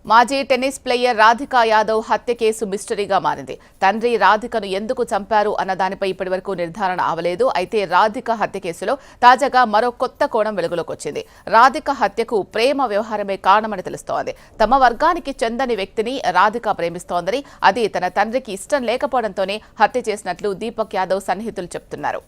మాజీ tennis player Radhika Yadav హత్య case మిస్టరీగా మారింది. తండ్రి రాధికను ఎందుకు చంపారు అన్న దానిపై ఇప్పటివరకు నిర్ధారణ అవలేదు. అయితే రాధిక హత్య కేసులో తాజాగా మరో కొత్త కోణం వెలుగులోకి వచ్చింది. రాధిక హత్యకు ప్రేమ వ్యవహారమే కారణమని తెలుస్తోంది. తమ వర్గానికి చెందని వ్యక్తిని రాధిక ప్రేమిస్తోందని, అది తన తండ్రికి ఇష్టం లేకపోవడంతోనే హత్య చేసినట్లు దీపక్ యాదవ్ సన్నిహితులు చెబుతున్నారు.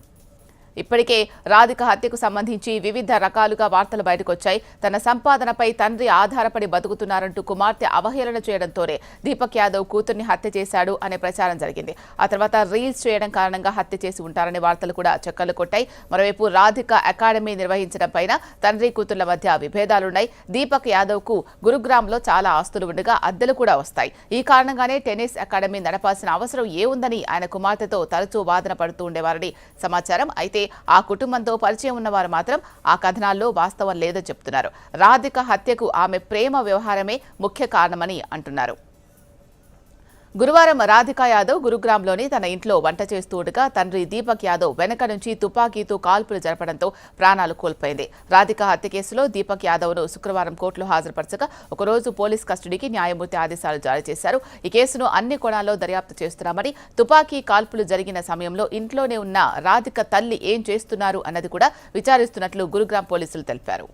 ఇప్పటికే రాధిక హత్యకు సంబంధించి వివిధ రకాలుగా వార్తలు బయటకొచ్చాయి. తన సంపాదనపై తండ్రి ఆధారపడి బతుకుతున్నారంటూ కుమార్తె అవహేళన చేయడంతోనే దీపక్ యాదవ్ కూతుర్ని హత్య చేశాడు అనే ప్రచారం జరిగింది. ఆ తర్వాత రీల్స్ చేయడం కారణంగా హత్య చేసి ఉంటారనే వార్తలు కూడా చక్కర్లు కొట్టాయి. మరోవైపు రాధిక అకాడమీ నిర్వహించడం పైన తండ్రి కూతుర్ల మధ్య విభేదాలున్నాయి. దీపక్ యాదవ్ కు గురుగ్రామ్లో చాలా ఆస్తులు ఉండగా అద్దెలు కూడా వస్తాయి. ఈ కారణంగానే టెన్నిస్ అకాడమీ నడపాల్సిన అవసరం ఏముందని ఆయన కుమార్తెతో తరచూ వాదన పడుతూ ఉండేవారని సమాచారం. అయితే ఆ కుటుంబంతో పరిచయం ఉన్నవారు మాత్రం ఆ కథనాల్లో వాస్తవం లేదని చెప్తున్నారు. రాధిక హత్యకు ఆమె ప్రేమ వ్యవహారమే ముఖ్య కారణమని అంటున్నారు. గురువారం రాధికా యాదవ్ గురుగ్రామ్లోని తన ఇంట్లో వంట చేస్తూ ఉండగా తండ్రి దీపక్ యాదవ్ వెనక నుంచి తుపాకీతో కాల్పులు జరపడంతో ప్రాణాలు కోల్పోయింది. రాధికా హత్య కేసులో దీపక్ యాదవ్ను శుక్రవారం కోర్టులో హాజరుపరచగా ఒకరోజు పోలీస్ కస్టడీకి న్యాయమూర్తి ఆదేశాలు జారీ చేశారు. ఈ కేసును అన్ని కోణాల్లో దర్యాప్తు చేస్తున్నామని, తుపాకీ కాల్పులు జరిగిన సమయంలో ఇంట్లోనే ఉన్న రాధిక తల్లి ఏం చేస్తున్నారు అన్నది కూడా విచారిస్తున్నట్లు గురుగ్రామ్ పోలీసులు తెలిపారు.